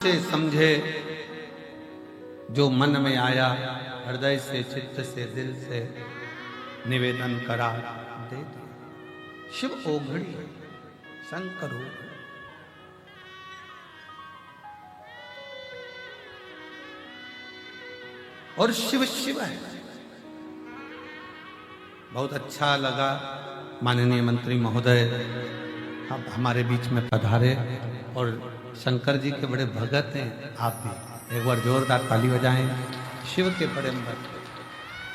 से समझे जो मन में आया, हृदय से चित्त से दिल से निवेदन करा दे दिया। शिव ओघड़ी शंकर ओघड़ी। और शिव शिव है। बहुत अच्छा लगा माननीय मंत्री महोदय आप हमारे बीच में पधारे और शंकर जी के बड़े भगत हैं आप भी। एक बार जोरदार ताली बजाएं। शिव के बड़े भक्त,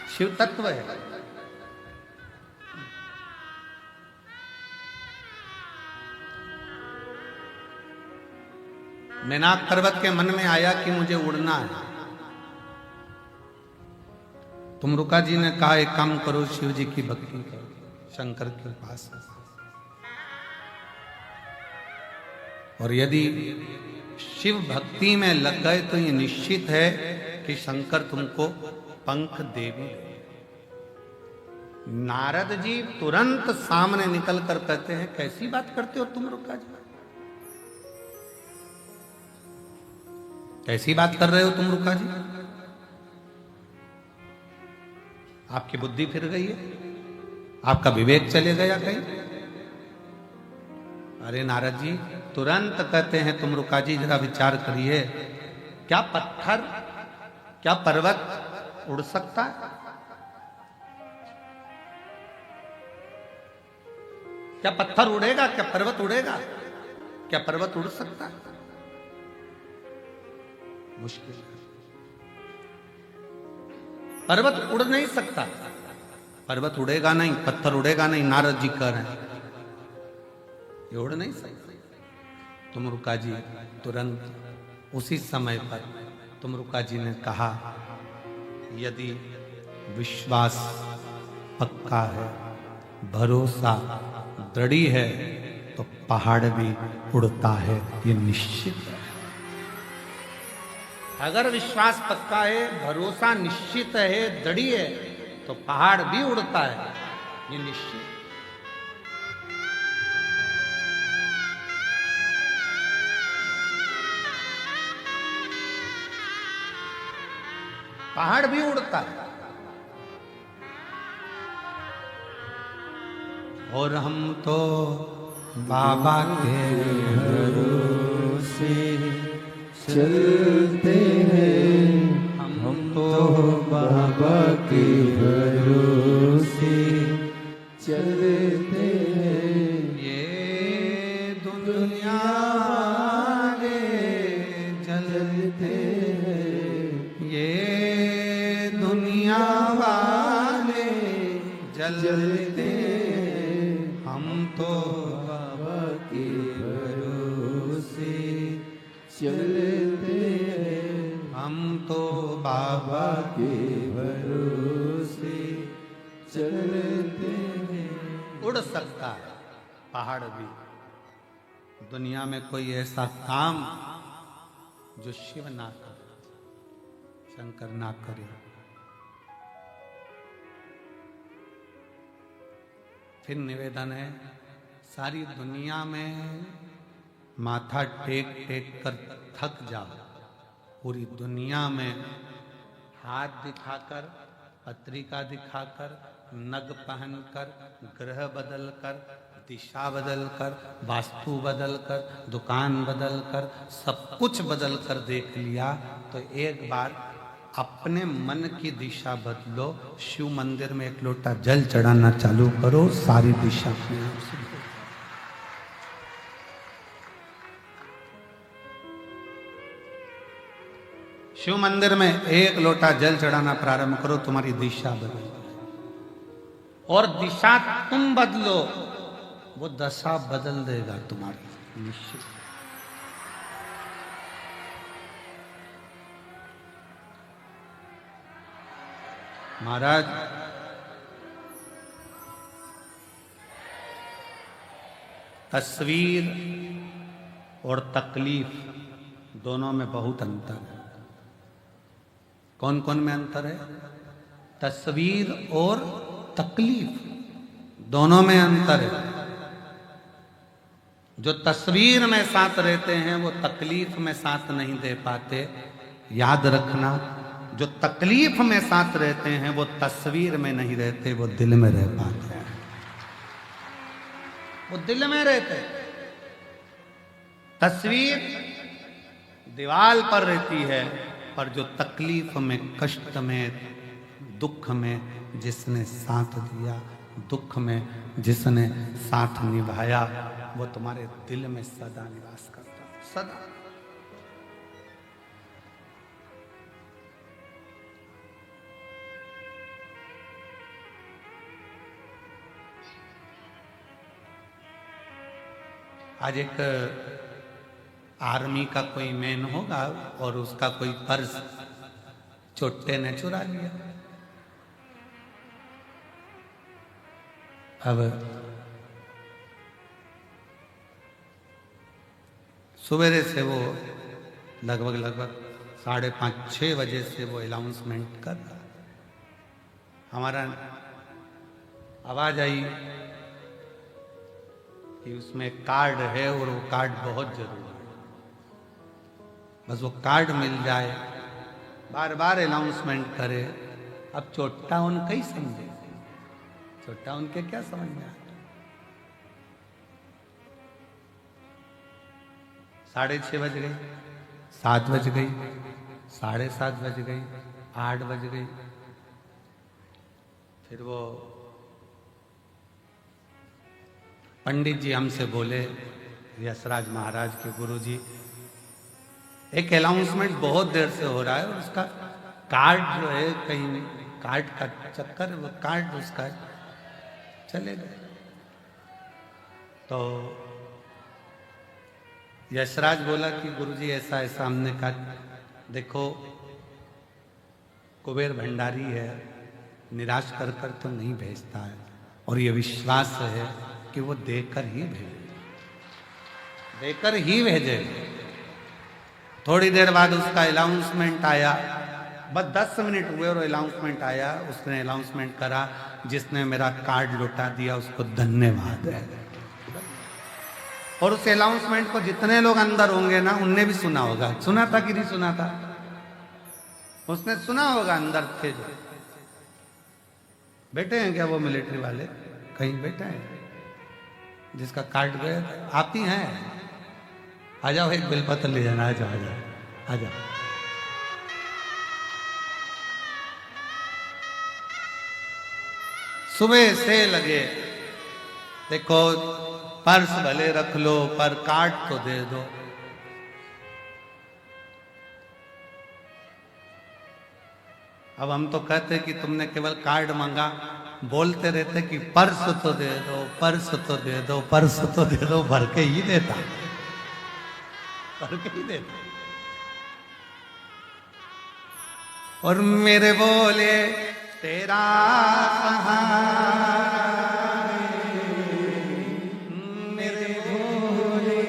शिव तत्व है। मैनाक पर्वत के मन में आया कि मुझे उड़ना है। तुमरुका जी ने कहा एक काम करो, शिव जी की भक्ति करो शंकर के पास। और यदि शिव भक्ति में लग गए तो ये निश्चित है कि शंकर तुमको पंख देवी। नारद जी तुरंत सामने निकल कर कहते हैं कैसी बात करते हो तुम रुका जी, कैसी बात कर रहे हो तुम रुका जी, आपकी बुद्धि फिर गई है, आपका विवेक चले गया कहीं। अरे नारद जी तुरंत कहते हैं तुम रुका जी जरा विचार करिए, क्या पत्थर क्या पर्वत उड़ सकता है? क्या पत्थर उड़ेगा? क्या पर्वत उड़ेगा? क्या पर्वत उड़ सकता है? मुश्किल। पर्वत उड़ नहीं सकता, पर्वत उड़ेगा नहीं, पत्थर उड़ेगा नहीं। नारद जी कह रहे हैं ये उड़ नहीं सकता। तुमरुका जी तुरंत उसी समय पर तुमरुका जी ने कहा यदि विश्वास पक्का है, भरोसा दृढ़ है तो पहाड़ भी उड़ता है, ये निश्चित है। अगर विश्वास पक्का है, भरोसा निश्चित है, दृढ़ है तो पहाड़ भी उड़ता है, ये निश्चित। पहाड़ भी उड़ता है। और हम तो बाबा के भरोसे चलते हैं, हम तो बाबा के भरोसे चलते हैं। ये दुनिया वाले जलते हैं, ये दुनिया वाले जलते हैं, हम तो बाबा के भरोसे चलते हैं, हम तो बाबा के भरोसे चलते हैं। उड़ सकता है पहाड़ भी। दुनिया में कोई ऐसा काम जो शिव ना करे, शंकर ना करे। फिर निवेदन है सारी दुनिया में माथा टेक टेक कर थक जाओ, पूरी दुनिया में हाथ दिखाकर, पत्रिका दिखाकर, नग पहनकर, ग्रह बदलकर, दिशा बदलकर, वास्तु बदलकर, दुकान बदलकर, सब कुछ बदलकर देख लिया तो एक बार अपने मन की दिशा बदलो। शिव मंदिर में एक लोटा जल चढ़ाना चालू करो, सारी दिशा अपने आप से। शिव मंदिर में एक लोटा जल चढ़ाना प्रारंभ करो, तुम्हारी दिशा बदल। और दिशा तुम बदलो, वो दशा बदल देगा तुम्हारी निश्चित। महाराज तस्वीर और तकलीफ दोनों में बहुत अंतर है। कौन कौन में अंतर है? तस्वीर और तकलीफ दोनों में अंतर है। जो तस्वीर में साथ रहते हैं वो तकलीफ में साथ नहीं दे पाते। याद रखना, जो तकलीफ में साथ रहते हैं वो तस्वीर में नहीं रहते, वो दिल में रह पाते हैं। वो दिल में रहते। तस्वीर दीवार पर रहती है, पर जो तकलीफ में, कष्ट में, दुख में जिसने साथ दिया, दुख में जिसने साथ निभाया, वो तुम्हारे दिल में सदा निवास करता है, सदा। आज एक आर्मी का कोई मैन होगा और उसका कोई पर्स चोटे ने चुरा लिया। अब सवेरे से वो लगभग 5:30-6 बजे से वो अनाउंसमेंट कर रहा। हमारा आवाज आई कि उसमें कार्ड है और वो कार्ड बहुत जरूरी है, बस वो कार्ड मिल जाए। बार बार अनाउंसमेंट करे। अब चोट्टा उनका ही समझे, चोट्टा उनके क्या समझ में आता। 6:30 बज गई, 7 बज गई, 7:30 बज गई, 8 बज गई। फिर वो पंडित जी हमसे बोले, यशराज महाराज के गुरु जी, एक अनाउंसमेंट बहुत देर से हो रहा है और उसका कार्ड जो है कहीं, कार्ड का चक्कर, वो कार्ड उसका चले गए। तो यशराज बोला कि गुरुजी ऐसा ऐसा। हमने कहा देखो कुबेर भंडारी है, निराश कर कर तो नहीं भेजता है, और ये विश्वास है कि वो देकर ही भेजे, देकर ही भेजे। थोड़ी देर बाद उसका अनाउंसमेंट आया, बस 10 मिनट हुए और अनाउंसमेंट आया। उसने अनाउंसमेंट करा, जिसने मेरा कार्ड लौटा दिया उसको धन्यवाद है। और उस अनाउंसमेंट को जितने लोग अंदर होंगे ना, उनने भी सुना होगा। सुना था कि नहीं सुना था? उसने सुना होगा, अंदर थे जो। बैठे हैं क्या वो मिलिट्री वाले? कहीं बैठे हैं जिसका कार्ड गया? आप ही हैं? आ जाओ, एक बेलपत्र ले जाना। आ जाओ, आ जाओ, आ जाओ। सुबह से लगे, देखो पर्स भले रख लो पर कार्ड तो दे दो। अब हम तो कहते कि तुमने केवल कार्ड मांगा, बोलते रहते कि पर्स तो दे दो, पर्स तो दे दो, पर्स तो दे दो। भर के ही देता, भर के ही देता। और मेरे बोले तेरा सहारा, मेरे बोले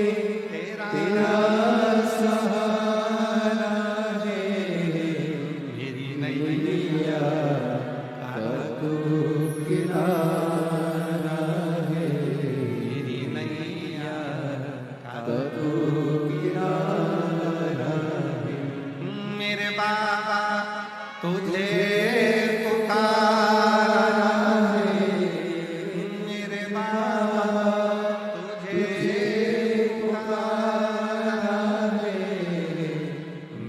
तेरा सहारा है, मेरी नैया का तू किनारा है, मेरी नैया का तू किनारा है। मेरे बाबा तुझे पुकारा है, मेरे बाबा तुझे पुकारा है,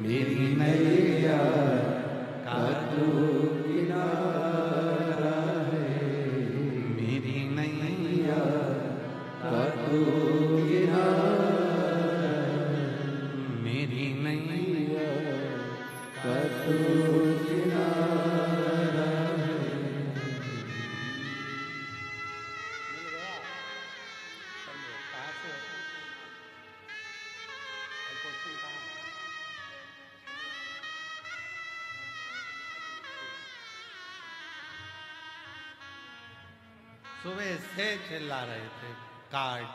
मेरी नैया का तू किनारा है, मेरी नैया का तू किनारा, मेरी नैया का तू सुबह से चिल्ला रहे थे, कार्ड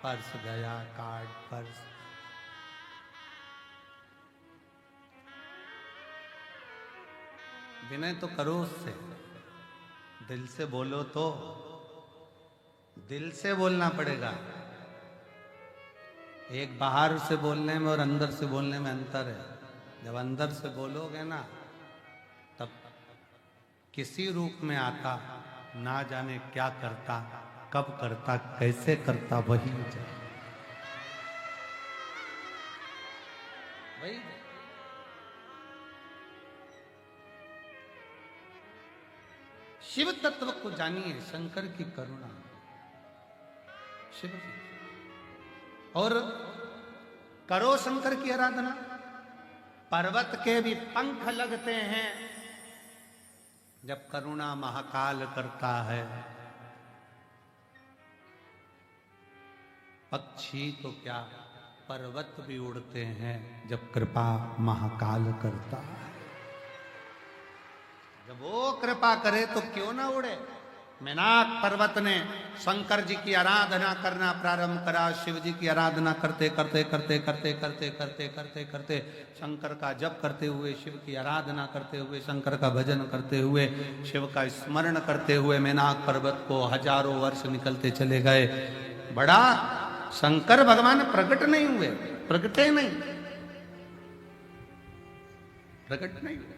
पर्स गया, कार्ड पर्स। विनय तो करो उससे, दिल से बोलो तो, दिल से बोलना पड़ेगा। एक बाहर से बोलने में और अंदर से बोलने में अंतर है। जब अंदर से बोलोगे ना तब किसी रूप में आता, ना जाने क्या करता, कब करता, कैसे करता, वही जाने। वही शिव तत्व को जानिए, शंकर की करुणा, शिव की। और करो शंकर की आराधना। पर्वत के भी पंख लगते हैं जब करुणा महाकाल करता है। पक्षी तो क्या, पर्वत भी उड़ते हैं जब कृपा महाकाल करता है। जब वो कृपा करे तो क्यों ना उड़े। मेनाक पर्वत ने शंकर जी की आराधना करना प्रारंभ करा। शिव जी की आराधना करते करते करते करते करते करते करते करते शंकर का जप करते हुए, शिव की आराधना करते हुए, शंकर का भजन करते हुए, शिव का स्मरण करते हुए मेनाक पर्वत को हजारों वर्ष निकलते चले गए। बड़ा शंकर भगवान प्रकट नहीं हुए, प्रकटे नहीं, प्रकट नहीं हुए।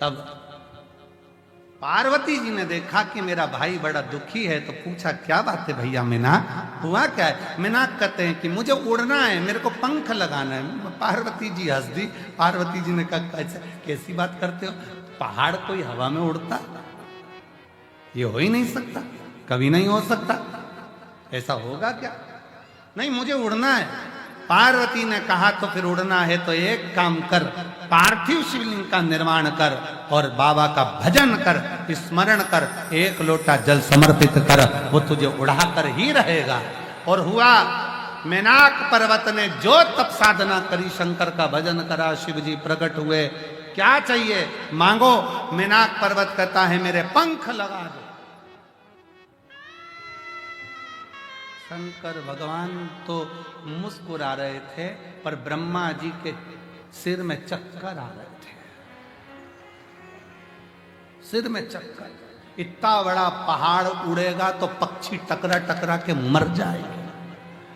तब पार्वती जी ने देखा कि मेरा भाई बड़ा दुखी है, तो पूछा क्या बात है भैया, मीनाक हुआ क्या है। मीनाक कहते हैं कि मुझे उड़ना है, मेरे को पंख लगाना है। पार्वती जी हंस दी। पार्वती जी ने कहा कैसी बात करते हो, पहाड़ कोई हवा में उड़ता, ये हो ही नहीं सकता, कभी नहीं हो सकता, ऐसा होगा क्या। नहीं, मुझे उड़ना है। पार्वती ने कहा तो फिर उड़ना है तो एक काम कर, पार्थिव शिवलिंग का निर्माण कर और बाबा का भजन कर, स्मरण कर, एक लोटा जल समर्पित कर, वो तुझे उड़ाकर ही रहेगा। और हुआ, मेनाक पर्वत ने जो तप साधना करी, शंकर का भजन करा, शिव जी प्रकट हुए। क्या चाहिए मांगो। मेनाक पर्वत कहता है मेरे पंख लगा दो। शंकर भगवान तो मुस्कुरा रहे थे, पर ब्रह्मा जी के सिर में चक्कर आ रहे थे, सिर में चक्कर। इतना बड़ा पहाड़ उड़ेगा तो पक्षी टकरा टकरा के मर जाएंगे।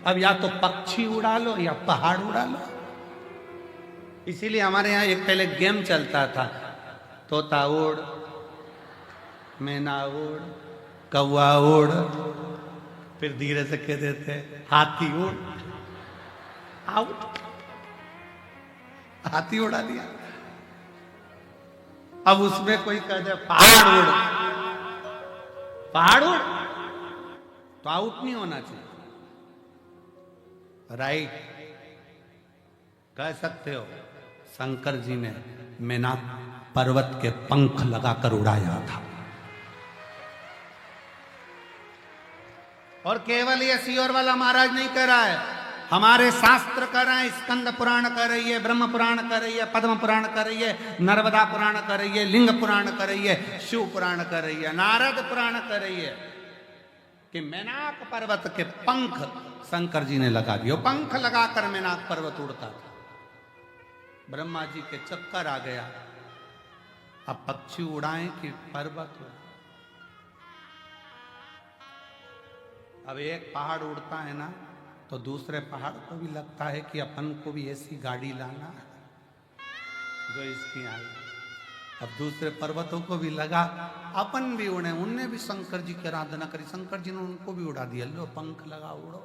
अब या तो पक्षी उड़ा लो या पहाड़ उड़ा लो। इसीलिए हमारे यहाँ एक पहले गेम चलता था, तोता उड़, मैना उड़, कौवा उड़, फिर धीरे से कह देते हाथी उड़, आउट, हाथी उड़ा दिया। अब उसमें कोई कह दे पहाड़ उड़, पहाड़ उड़, तो आउट नहीं होना चाहिए। राइट, कह सकते हो शंकर जी ने मेनाक पर्वत के पंख लगाकर उड़ाया था। और केवल ये सियोर वाला महाराज नहीं कह रहा है, हमारे शास्त्र कह रहे हैं। स्कंद पुराण कह रही है, ब्रह्म पुराण कह रही है, पद्म पुराण कह रही है, नर्मदा पुराण कह रही है, लिंग पुराण कह रही है, शिव पुराण कह रही है, नारद पुराण कह रही है कि मेनाक पर्वत के पंख शंकर जी ने लगा दिए। पंख लगाकर मेनाक पर्वत उड़ता था। ब्रह्मा जी के चक्कर आ गया, अब पक्षी उड़ाएं कि पर्वत उड़ाएं। अब एक पहाड़ उड़ता है ना तो दूसरे पहाड़ को भी लगता है कि अपन को भी ऐसी गाड़ी लाना है जो इसकी आई। अब दूसरे पर्वतों को भी लगा अपन भी उड़े। उनने भी शंकर जी की आराधना करी, शंकर जी ने उनको भी उड़ा दिया। लो पंख लगा, उड़ो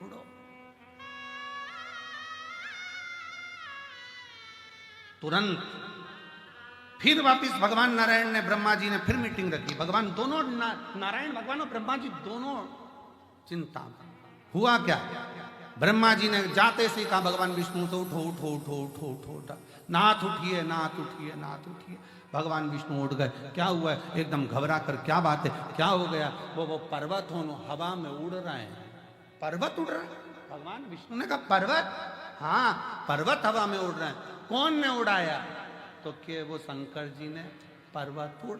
उड़ो। तुरंत फिर वापिस भगवान नारायण ने, ब्रह्मा जी ने फिर मीटिंग रखी। भगवान दोनों, नारायण भगवान और ब्रह्मा जी दोनों चिंता में। हुआ क्या, ब्रह्मा जी ने जाते से कहा भगवान विष्णु तो उठो उठो उठो उठो उठो उठो, नाथ उठिए नाथ उठिए नाथ उठिए। भगवान विष्णु उठ गए। क्या हुआ है, एकदम घबरा कर, क्या बात है, क्या हो गया। वो पर्वत हो हवा में उड़ रहे हैं, पर्वत उड़ रहा है। भगवान विष्णु ने कहा पर्वत, हाँ पर्वत हवा में उड़ रहे हैं। कौन ने उड़ाया, तो के वो शंकर जी ने। पर्वत उड़,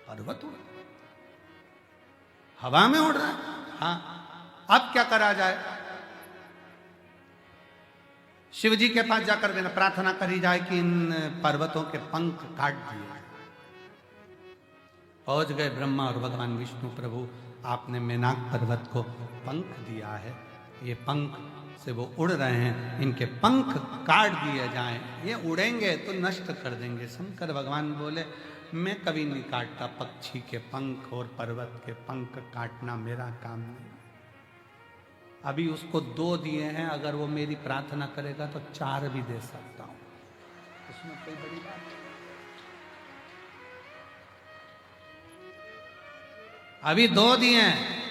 पर्वत उड़, हवा में उड़ रहा है। हाँ, अब क्या करा जाए। शिव जी के पास जाकर देना प्रार्थना करी जाए कि इन पर्वतों के पंख काट दिए। पहुंच गए ब्रह्मा और भगवान विष्णु प्रभु। आपने मेनाक पर्वत को पंख दिया है, ये पंख से वो उड़ रहे हैं, इनके पंख काट दिए जाएं, ये उड़ेंगे तो नष्ट कर देंगे। शंकर भगवान बोले मैं कभी नहीं काटता पक्षी के पंख और पर्वत के पंख काटना मेरा काम नहीं। अभी उसको 2 दिए हैं, अगर वो मेरी प्रार्थना करेगा तो 4 भी दे सकता हूं, उसमें कोई बड़ी बात नहीं। अभी 2 दिए हैं,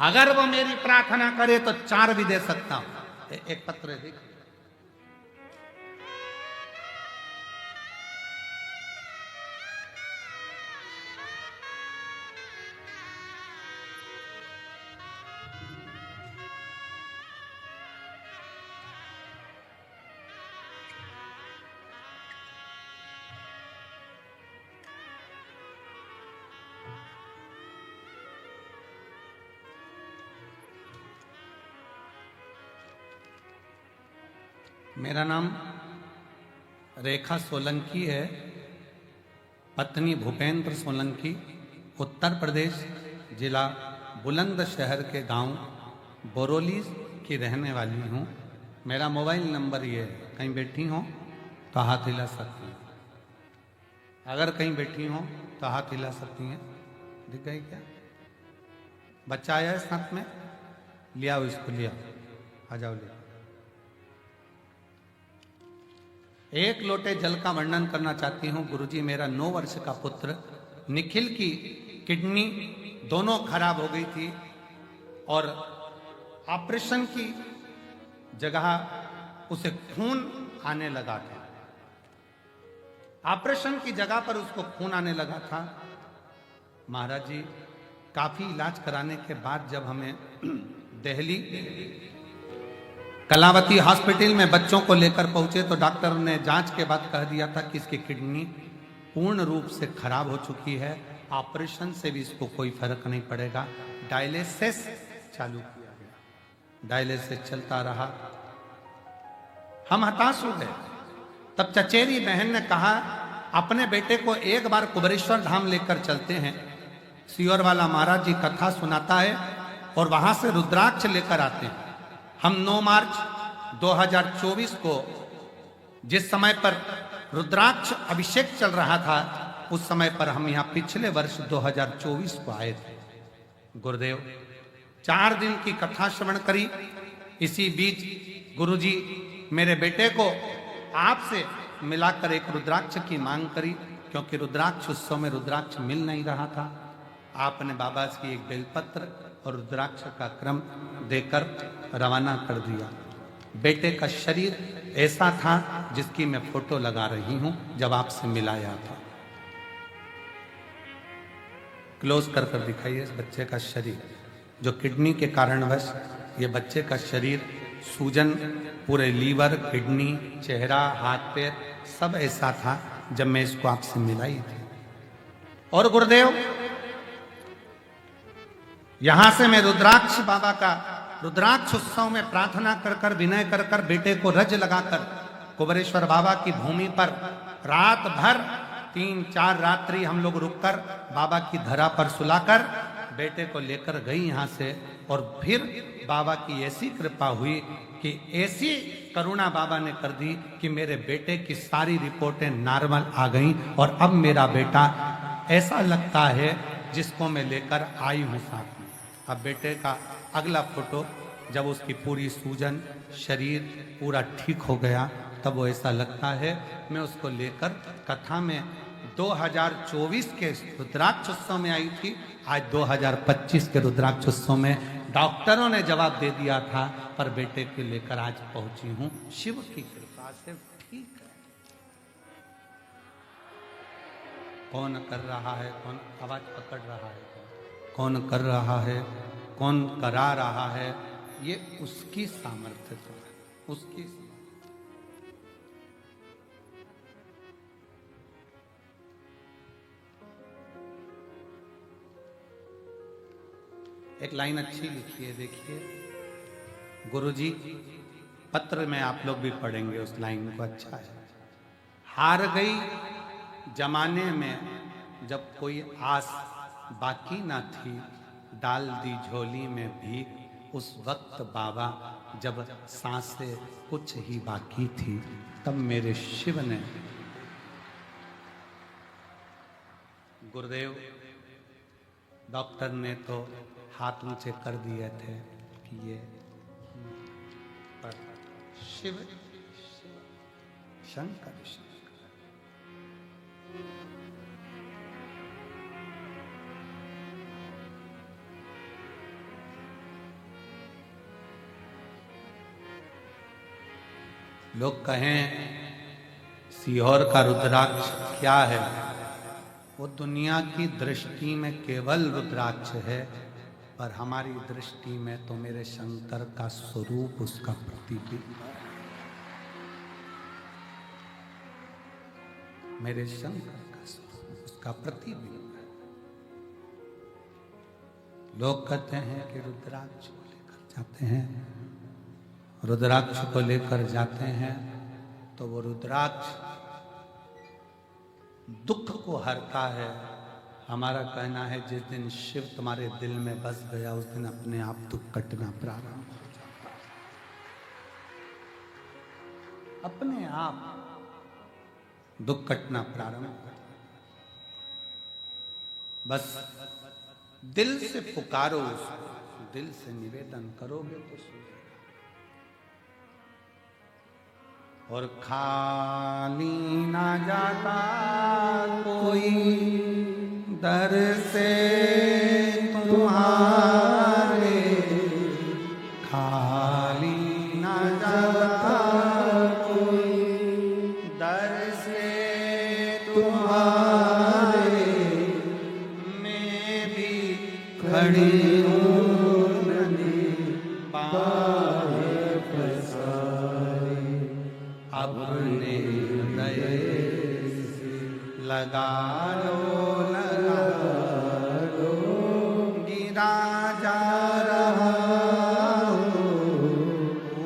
अगर वो मेरी प्रार्थना करे तो 4 भी दे सकता हूं। एक पत्र देख, मेरा नाम रेखा सोलंकी है, पत्नी भूपेंद्र सोलंकी, उत्तर प्रदेश, जिला बुलंदशहर के गांव बोरोली की रहने वाली हूं। मेरा मोबाइल नंबर ये है, कहीं बैठी हो तो हाथ हिला सकती हैं, अगर कहीं बैठी हो तो हाथ हिला सकती हैं। दिख गई क्या? बच्चा आया है साथ में, लिया हो इसको, लिया, आ जाओ लिया। एक लोटे जल का वर्णन करना चाहती हूँ गुरुजी। मेरा 9 वर्ष का पुत्र निखिल की किडनी दोनों खराब हो गई थी और ऑपरेशन की जगह उसे खून आने लगा था। ऑपरेशन की जगह पर उसको खून आने लगा था। महाराज जी काफी इलाज कराने के बाद जब हमें दिल्ली कलावती हॉस्पिटल में बच्चों को लेकर पहुंचे तो डॉक्टर ने जांच के बाद कह दिया था कि इसकी किडनी पूर्ण रूप से खराब हो चुकी है, ऑपरेशन से भी इसको कोई फर्क नहीं पड़ेगा। डायलिसिस चालू किया गया, डायलिसिस चलता रहा। हम हताश हो गए। तब चचेरी बहन ने कहा अपने बेटे को एक बार कुबेरेश्वर धाम लेकर चलते हैं, सियोर वाला महाराज जी कथा सुनाता है और वहां से रुद्राक्ष लेकर आते हैं। हम 9 मार्च 2024 को जिस समय पर रुद्राक्ष अभिषेक चल रहा था उस समय पर हम यहाँ पिछले वर्ष 2024 को आए थे। गुरुदेव 4 दिन की कथा श्रवण करी। इसी बीच गुरुजी मेरे बेटे को आपसे मिलाकर एक रुद्राक्ष की मांग करी, क्योंकि रुद्राक्ष उत्सव में रुद्राक्ष मिल नहीं रहा था। आपने बाबा की एक बेलपत्र और रुद्राक्ष का क्रम देकर रवाना कर दिया। बेटे का शरीर ऐसा था जिसकी मैं फोटो लगा रही हूं जब आपसे मिलाया था। क्लोज कर कर दिखाइए इस बच्चे का शरीर, जो किडनी के कारणवश ये बच्चे का शरीर, सूजन, पूरे लीवर, किडनी, चेहरा, हाथ पैर सब ऐसा था जब मैं इसको आपसे मिलाई थी। और गुरुदेव यहां से मैं रुद्राक्ष बाबा का रुद्राक्ष उत्सव में प्रार्थना कर कर विनय कर कर बेटे को रज लगाकर कुबेरेश्वर बाबा की भूमि पर रात भर 3-4 रात्रि हम लोग रुककर बाबा की धरा पर सुलाकर बेटे को लेकर गई यहां से। और फिर बाबा की ऐसी कृपा हुई कि ऐसी करुणा बाबा ने कर दी कि मेरे बेटे की सारी रिपोर्टें नॉर्मल आ गईं और अब मेरा बेटा ऐसा लगता है जिसको मैं लेकर आई हूं साथ में। अब बेटे का अगला फोटो जब उसकी पूरी सूजन, शरीर पूरा ठीक हो गया तब वो ऐसा लगता है। मैं उसको लेकर कथा में 2024 के रुद्राक्ष उत्सव में आई थी, आज 2025 के रुद्राक्ष उत्सव में डॉक्टरों ने जवाब दे दिया था, पर बेटे को लेकर आज पहुंची हूं। शिव की कृपा से ठीक है। कौन कर रहा है, कौन आवाज पकड़ रहा है, कौन कर रहा है, कौन करा रहा है, ये उसकी सामर्थ्य तो है, उसकी। एक लाइन अच्छी लिखी है, देखिए गुरुजी, पत्र में आप लोग भी पढ़ेंगे उस लाइन को, अच्छा है। हार गई जमाने में जब कोई आस बाकी ना थी, डाल दी झोली में भीख। उस वक्त बाबा जब सांसें कुछ ही बाकी थी, तब मेरे शिव ने, गुरुदेव डॉक्टर ने तो हाथ ऊंचे कर दिए थे कि ये, पर शिव शंकर शंकर लोग कहें सीहोर का रुद्राक्ष क्या है, वो दुनिया की दृष्टि में केवल रुद्राक्ष है, पर हमारी दृष्टि में तो मेरे शंकर का स्वरूप उसका प्रतिबिंब है। मेरे शंकर का स्वरूप उसका प्रतिबिंब है। लोग कहते हैं कि रुद्राक्ष को लेकर जाते हैं, रुद्राक्ष को लेकर जाते हैं तो वो रुद्राक्ष दुख को हरता है। हमारा कहना है जिस दिन शिव तुम्हारे दिल में बस गया, उस दिन अपने आप दुख कटना प्रारंभ हो जाता है। अपने आप दुख कटना प्रारंभ हो जाता है। बस दिल से पुकारो उसको, दिल से निवेदन करोगे तो सुनेगा। और खाली ना जाता कोई दर से तुम्हारे, खाली ना जाता कोई दर से तुम्हारे, मैं भी खड़ी हूँ नदी पार पसारी, अपने हृदय लगा लो, गिरा जा रहा हूँ,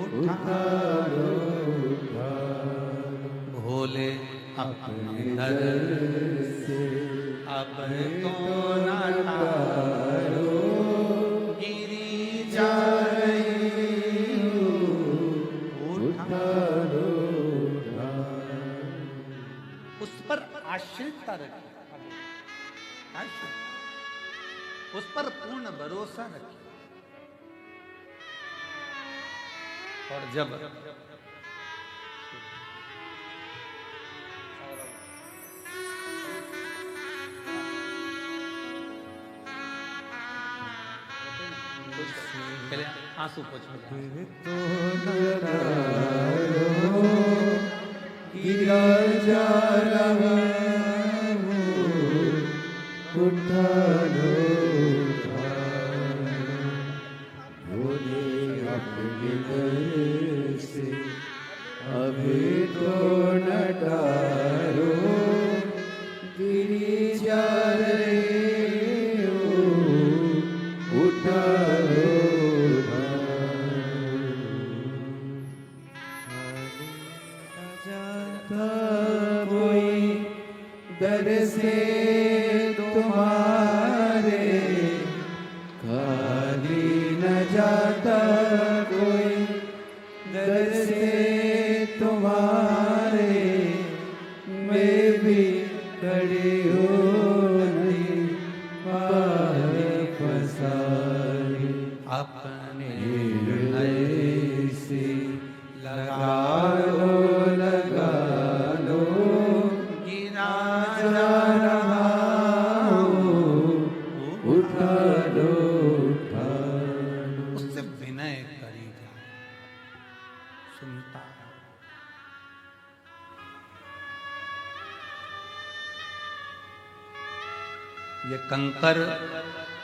उठा लो, भोले अपने दर से अब तो न टालो, गिरी जा रही हूँ, उठा लो। उस पर आश्रितता रखिए, उस पर पूर्ण भरोसा रखिए। और जब पहले आंसू पोंछो, गिरा जा रहा हूँ, उठा लो, भोले अपने दर से अभी तो न टालो, गिरी जा रही हूँ, उठा लो। कोई दर से तुम्हारे, खाली न जाता कोई दर से तुम्हारे, मैं भी खड़ी हूँ नदी पार पसारी, अपने हृदय से लगा लो, गिरा जा रहा हूँ, उठा लो, उठा लो। उससे विनय करी जाए, सुनता है। ये कंकर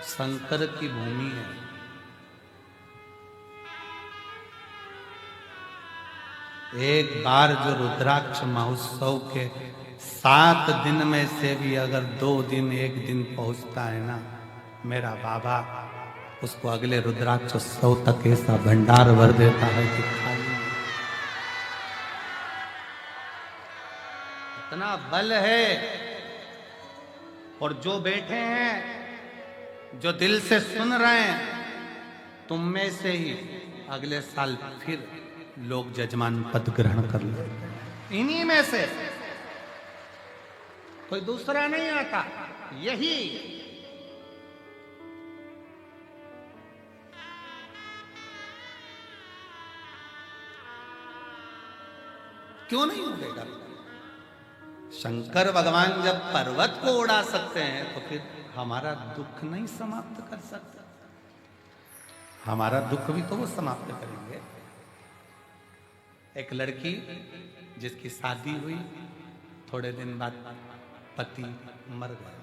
शंकर की भूमि है। एक बार जो रुद्राक्ष महोत्सव के 7 दिन में से भी अगर 2 दिन 1 दिन पहुंचता है ना, मेरा बाबा उसको अगले रुद्राक्षोत्सव तक ऐसा भंडार भर देता है कि खाली इतना बल है। और जो बैठे हैं जो दिल से सुन रहे हैं, तुम में से ही अगले साल फिर लोग जजमान पद ग्रहण कर ले, इन्हीं में से कोई दूसरा नहीं आता। यही क्यों नहीं उड़ेगा? शंकर भगवान जब पर्वत को उड़ा सकते हैं तो फिर हमारा दुख नहीं समाप्त कर सकते? हमारा दुख भी तो वो समाप्त करेंगे। एक लड़की जिसकी शादी हुई, थोड़े दिन बाद पति मर गया,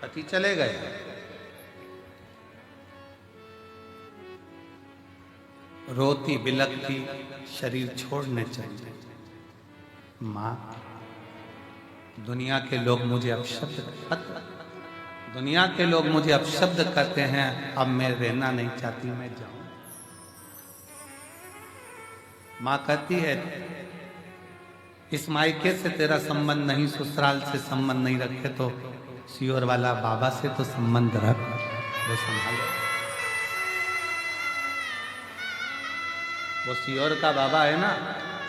पति चले गए, रोती बिलखती शरीर छोड़ने चाहिए। माँ, दुनिया के लोग मुझे दुनिया के लोग मुझे अपशब्द करते हैं, अब मैं रहना नहीं चाहती, मैं जाऊं। माँ कहती है, इस मायके से तेरा संबंध नहीं, ससुराल से संबंध नहीं रखे तो सियोर वाला बाबा से तो संबंध रख, वो संभालो। वो सियोर का बाबा है ना,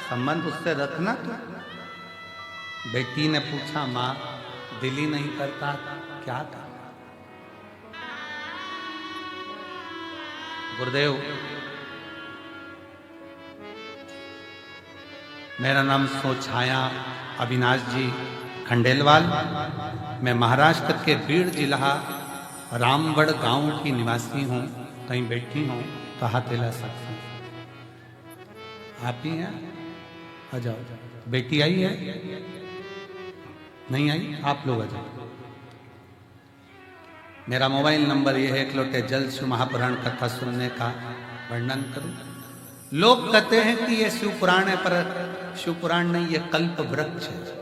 संबंध उससे रखना। तो बेटी ने पूछा, माँ दिल ही नहीं करता, क्या था? गुरुदेव, मेरा नाम सोछाया अविनाश जी खंडेलवाल, मैं महाराष्ट्र के बीड़ जिला रामगढ़ गांव की निवासी हूँ। कहीं बैठी हूँ तो हाथ हिला सकती हूँ। आप ही हैं? आ जाओ। बेटी आई है? नहीं आई? आप लोग आ जाओ। मेरा मोबाइल नंबर यह है, एक लोटे जल शिव महापुराण कथा सुनने का वर्णन करूं। लोग कहते हैं कि यह शिव पुराण है, पर शिव पुराण नहीं, यह कल्प वृक्ष है।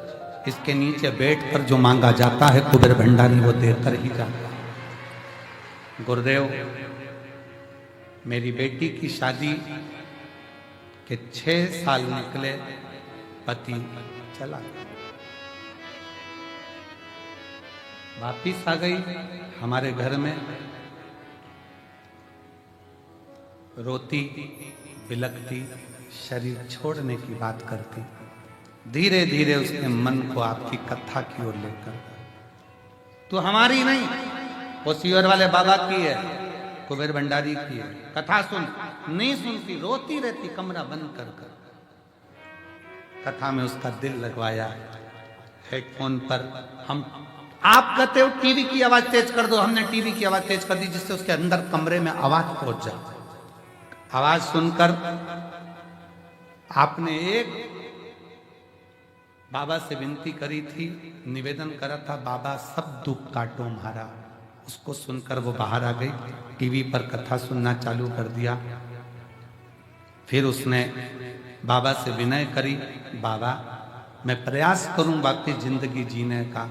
इसके नीचे बैठकर जो मांगा जाता है कुबेर भंडारी वो देकर ही जाता है। गुरुदेव, मेरी बेटी की शादी के 6 साल निकले, पति चला गया। वापिस आ गई हमारे घर में, रोती बिलखती शरीर छोड़ने की बात करती। धीरे धीरे उसके मन को आपकी कथा की ओर लेकर, तो हमारी नहीं, वो सियोर वाले बाबा की है, कुबेर भंडारी की है। कथा सुन, नहीं सुनती, रोती रहती कमरा बंद कर कर। कथा में उसका दिल लगवाया। हेडफोन पर हम, आप कहते हो टीवी की आवाज तेज कर दो, हमने टीवी की आवाज तेज कर दी जिससे उसके अंदर कमरे में आवाज पहुंच जाए। आवाज सुनकर आपने एक बाबा से विनती करी थी, निवेदन करा था, बाबा सब दुख काटो हमारा। उसको सुनकर वो बाहर आ गई, टीवी पर कथा सुनना चालू कर दिया। फिर उसने बाबा से विनय करी, बाबा मैं प्रयास करूं बाकी जिंदगी जीने का,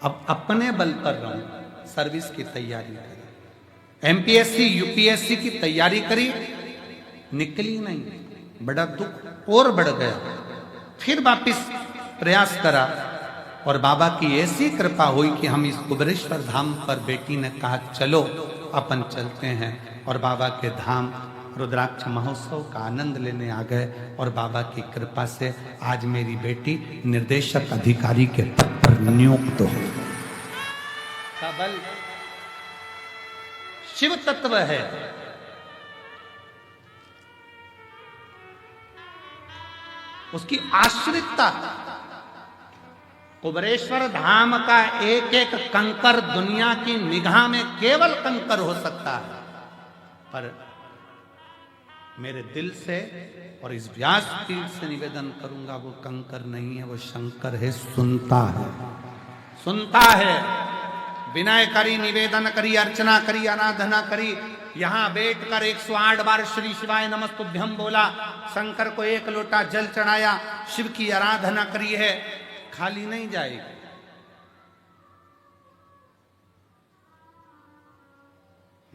अब अपने बल पर रहूं। सर्विस की तैयारी करी, एमपीएससी यूपीएससी की तैयारी करी, निकली नहीं, बड़ा दुख और बढ़ गया। फिर वापिस प्रयास करा और बाबा की ऐसी कृपा हुई कि हम इस कुबेरेश्वर धाम पर, बेटी ने कहा चलो अपन चलते हैं, और बाबा के धाम रुद्राक्ष महोत्सव का आनंद लेने आ गए। और बाबा की कृपा से आज मेरी बेटी निर्देशक अधिकारी के पद पर नियुक्त हो। का बल शिव तत्व है। उसकी आश्रितता, कुबेरेश्वर धाम का एक एक कंकर दुनिया की निगाह में केवल कंकर हो सकता है, पर मेरे दिल से और इस व्यास पीठ से निवेदन करूंगा, वो कंकर नहीं है, वो शंकर है। सुनता है, सुनता है। विनय करी, निवेदन करी, अर्चना करी, आराधना करी, यहां बैठकर 108 बार श्री शिवाय नमस्तुभ्यम बोला, शंकर को 1 लोटा जल चढ़ाया, शिव की आराधना करी है, खाली नहीं जाएगी।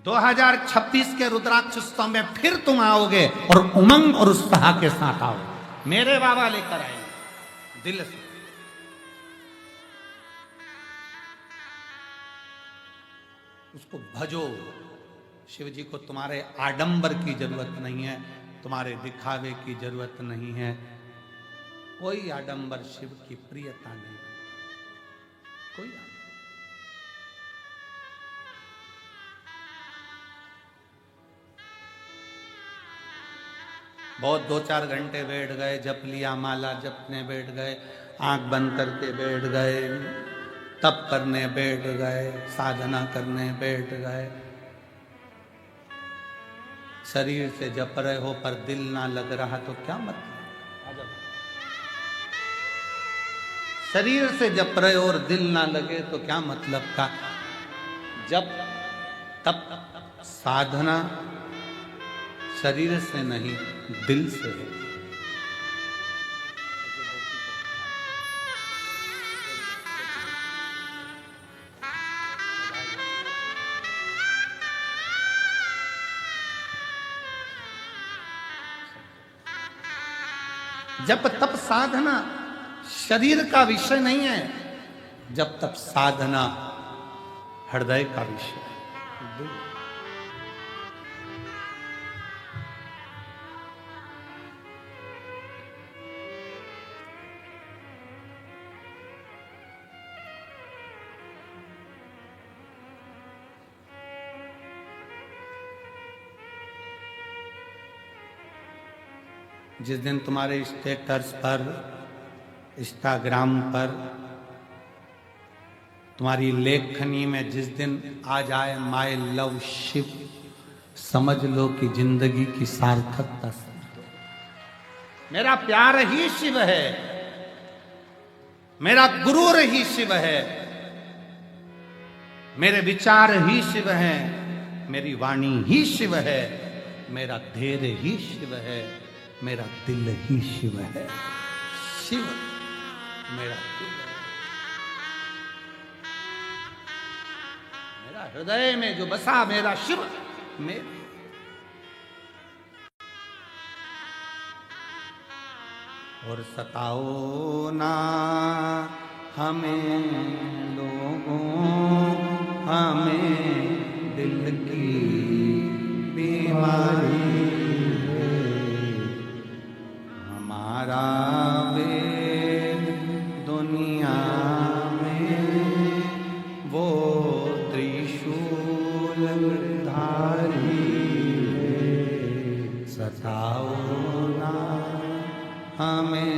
दो 2026 के रुद्राक्ष उत्सव में फिर तुम आओगे और उमंग और उत्साह के साथ आओगे। मेरे बाबा लेकर आएंगे दिल से। उसको भजो। शिव जी को तुम्हारे आडंबर की जरूरत नहीं है, तुम्हारे दिखावे की जरूरत नहीं है। कोई आडंबर शिव की प्रियता नहीं, कोई आडंबर। बहुत 2-4 घंटे बैठ गए, जप लिया, माला जपने बैठ गए, आंख बंद करके बैठ गए, तप करने बैठ गए, साधना करने बैठ गए, शरीर से जप रहे हो पर दिल ना लग रहा तो क्या मतलब? शरीर से जप रहे हो और दिल ना लगे तो क्या मतलब का? जप तप साधना शरीर से नहीं, दिल से है। जप तप साधना शरीर का विषय नहीं है, जब तप साधना हृदय का विषय है। जिस दिन तुम्हारे स्टेटस पर, इंस्टाग्राम पर, तुम्हारी लेखनी में जिस दिन आ जाए माय लव शिव, समझ लो कि जिंदगी की सार्थकता समझ लो। मेरा प्यार ही शिव है, मेरा गुरूर ही शिव है, मेरे विचार ही शिव है, मेरी वाणी ही शिव है, मेरा धैर्य ही शिव है, मेरा दिल ही शिव है। शिव मेरा दिल है, मेरा हृदय में जो बसा मेरा शिव मेरा। और सताओ ना हमें लोगों, हमें दिल की बीमारी, हमारा वेद दुनिया में वो त्रिशूल धारी है। सताओ ना हमें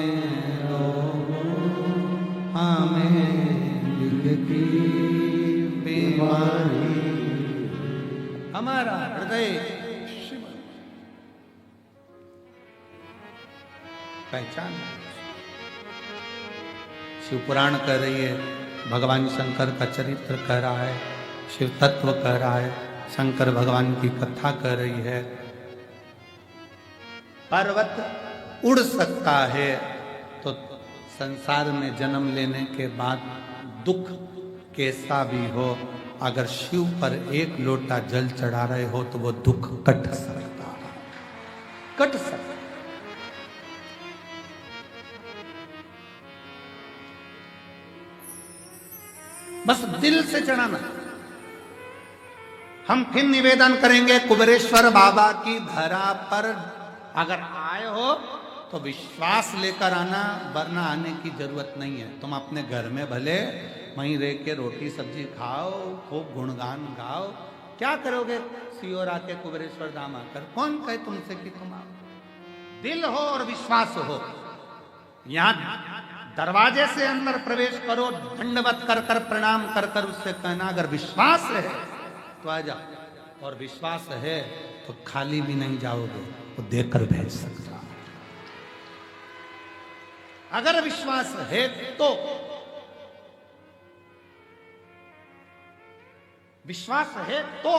लोगों, हमें दिल की बीमारी, हमारा हृदय शिव पहचान। शिव पुराण कह रही है, भगवान शंकर का चरित्र कह रहा है, शिव तत्व कह रहा है, शंकर भगवान की कथा कह रही है। पर्वत उड़ सकता है तो संसार में जन्म लेने के बाद दुख कैसा भी हो, अगर शिव पर एक लोटा जल चढ़ा रहे हो तो वो दुख कट सकता है, कट सकता। बस दिल से चढ़ाना। हम फिर निवेदन करेंगे कुबेरेश्वर बाबा की धरा पर अगर आए हो तो विश्वास लेकर आना, वरना आने की जरूरत नहीं है। तुम अपने घर में भले वहीं रह के रोटी सब्जी खाओ, खूब गुणगान गाओ, क्या करोगे सियोर आके कुबेरेश्वर धाम आकर? कौन कहे तुमसे कि तुम आओ? दिल हो और विश्वास हो। यहाँ दरवाजे से अंदर प्रवेश करो, दंडवत कर कर प्रणाम कर कर उससे कहना अगर विश्वास है तो आ जाओ, और विश्वास है तो खाली भी नहीं जाओगे, वो देकर भेज सकता। अगर विश्वास है तो, विश्वास है तो,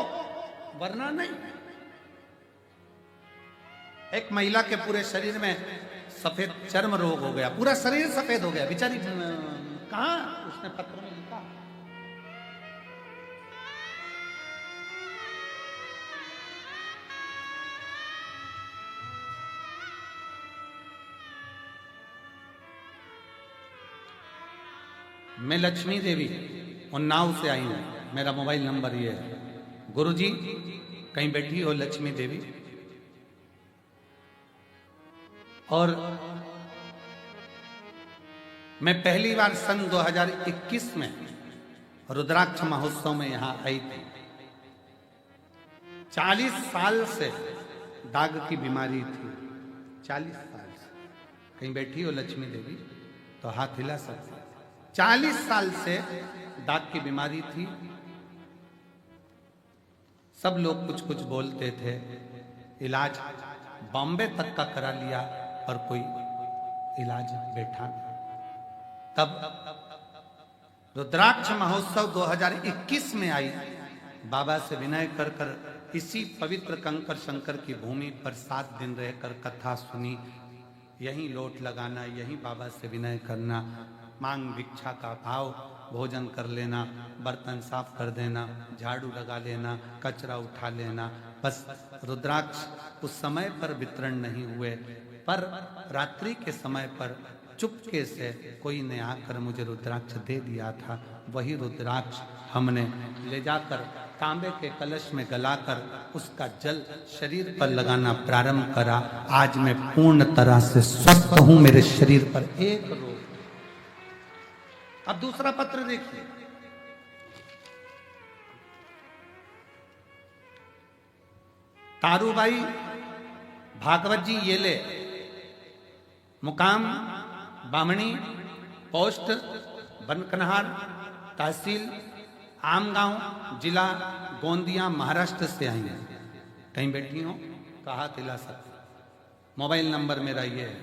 वरना नहीं। एक महिला के पूरे शरीर में सफेद चर्म रोग हो गया, पूरा शरीर सफेद हो गया, बेचारी कहां, उसने पत्र में लिखा। मैं लक्ष्मी देवी उन्नाव से आई हूं, मेरा मोबाइल नंबर ये है। गुरुजी कहीं बैठी हो लक्ष्मी देवी, और मैं पहली बार सन 2021 में रुद्राक्ष महोत्सव में यहां आई थी। 40 साल से दाग की बीमारी थी, 40 साल से। कहीं बैठी हो लक्ष्मी देवी तो हाथ हिला सकते। 40 साल से दाग की बीमारी थी। सब लोग कुछ कुछ बोलते थे, इलाज बॉम्बे तक का करा लिया पर कोई इलाज बैठा। तब रुद्राक्ष महोत्सव 2021 में आई, बाबा से विनय कर कर इसी पवित्र कंकर शंकर की भूमि पर 7 दिन रहकर कथा सुनी। यहीं लोट लगाना, यहीं बाबा से विनय करना, मांग भिक्षा का भाव, भोजन कर लेना, बर्तन साफ कर देना, झाड़ू लगा लेना, कचरा उठा लेना। बस रुद्राक्ष उस समय पर वितरण नहीं हुए, पर रात्रि के समय पर चुपके से कोई ने आकर मुझे रुद्राक्ष दे दिया था। वही रुद्राक्ष हमने ले जाकर तांबे के कलश में गलाकर उसका जल शरीर पर लगाना प्रारंभ करा। आज मैं पूर्ण तरह से स्वस्थ हूं, मेरे शरीर पर एक रोग। अब दूसरा पत्र देखिए। तारूबाई भागवत जी येले, मुकाम बामणी, पोस्ट बनकनहार, तहसील आमगांव, जिला गोंदिया, महाराष्ट्र से आई हैं। कहीं बैठी हो कहा तिला सकते। मोबाइल नंबर मेरा ये है।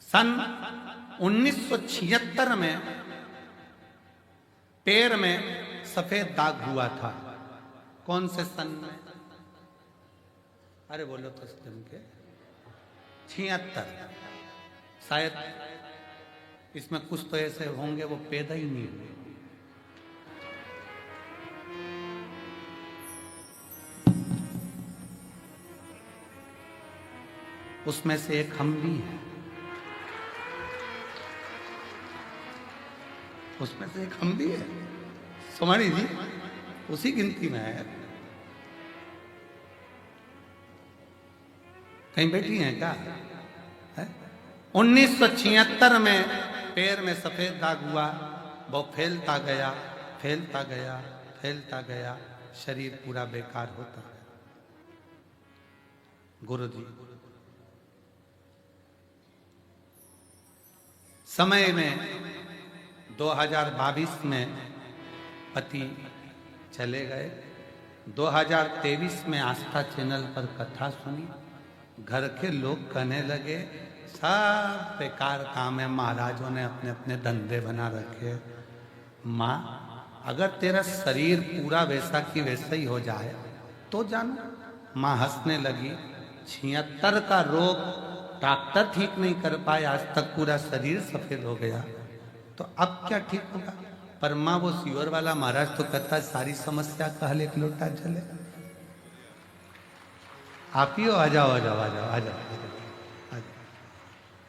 सन 1976 में पैर में सफेद दाग हुआ था। कौन से सन में? अरे बोलो तो जम के। 76 शायद। इसमें कुछ तो ऐसे होंगे वो पैदा ही नहीं हुए। उसमें से एक हम भी हैं। उसमें से एक हम भी है। सुमानी जी उसी गिनती में है। कहीं बैठी हैं क्या? 1976 में पैर में सफेद दाग हुआ। वो फैलता गया, फैलता गया, फैलता गया, शरीर पूरा बेकार होता गया। गुरुजी समय में 2022 में पति चले गए। 2023 में आस्था चैनल पर कथा सुनी। घर के लोग कहने लगे सब बेकार काम है, महाराजों ने अपने अपने धंधे बना रखे। माँ अगर तेरा शरीर पूरा वैसा की वैसा ही हो जाए तो जानो। माँ हंसने लगी। 76 का रोग डॉक्टर ठीक नहीं कर पाए, आज तक पूरा शरीर सफेद हो गया, तो अब क्या ठीक होगा? पर माँ वो सीवर वाला महाराज तो कहता है सारी समस्या का हल एक लोटा जल है। आप ही हो, आ जाओ आ जाओ आ जाओ आ जाओ।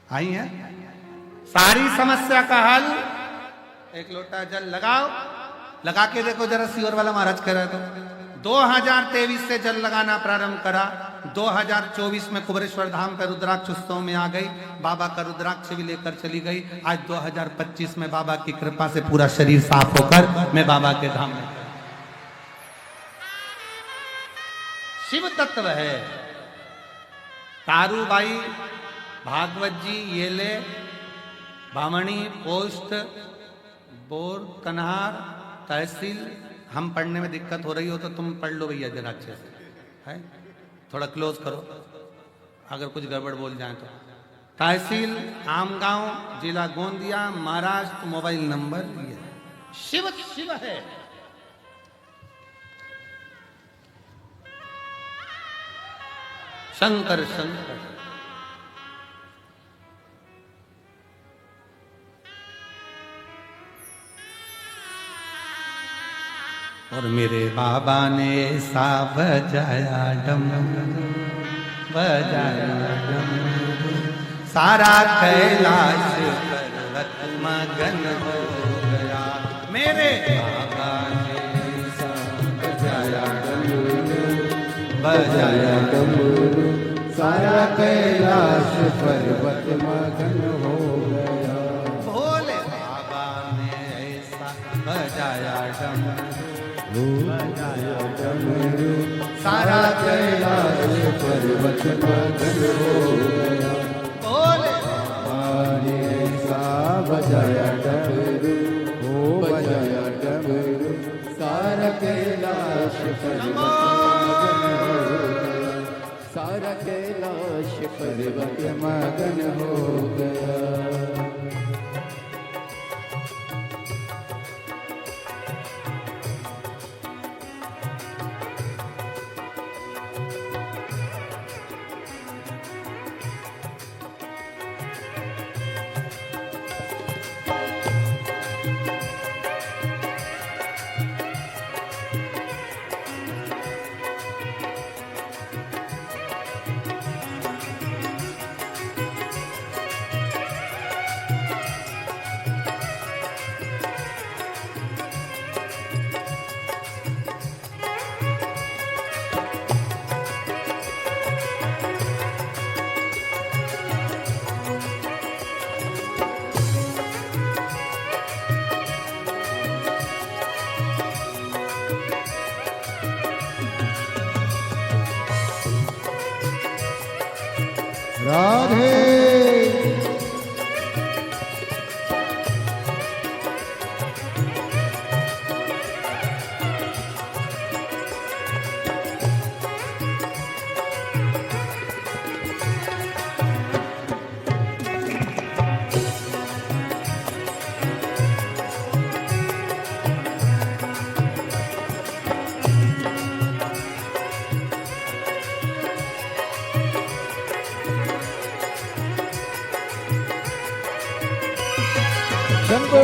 आई है सारी समस्या का हल एक लोटा जल लगाओ। लगा के देखो जरा, सीवर वाला महाराज कह रहा था। 2023 से जल लगाना प्रारंभ करा। 2024 में कुबरेश्वर धाम पर रुद्राक्ष उत्सव में आ गई। बाबा का रुद्राक्ष भी लेकर चली गई। आज 2025 में बाबा की कृपा से पूरा शरीर साफ होकर मैं बाबा के धाम में। शिव तत्व है। तारूबाई भागवत जी येले, बामणी, पोस्ट बोर कन्हार, तहसील। हम पढ़ने में दिक्कत हो रही हो तो तुम पढ़ लो भैया जरा अच्छे से, है थोड़ा क्लोज करो अगर कुछ गड़बड़ बोल जाए तो। तहसील आमगांव, जिला गोंदिया, महाराष्ट्र। मोबाइल नंबर ये। शिव शिव है। शंकर शंकर। और मेरे बाबा ने ऐसा बजाया डम बजाया डम, सारा कैलाश पर्वत मगन हो गया। मेरे बाबा ने ऐसा बजाया बजाया डमरू सारा कैलाश पर्वत मगन हो गया। भोले बाबा ने ऐसा बजाया डमरू बजाया डमरू सारा कैलाश पर्वत मगन हो गया। भोले ने ऐसा बजाया डमरू बजाया डमरू सारा कैलाश पर्वत मगन हो गया। सारा कैलाश पर्वत मगन हो गया। राधे शंभो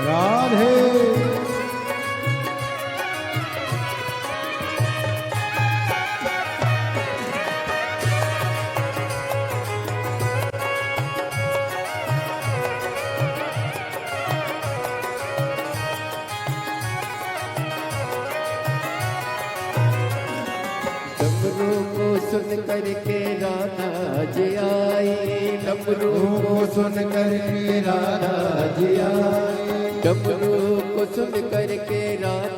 राधे डमरू को सुन करके राधा जी आई। डमरू को सुन करके राधा जी आई। डमरू को सुन करके राधा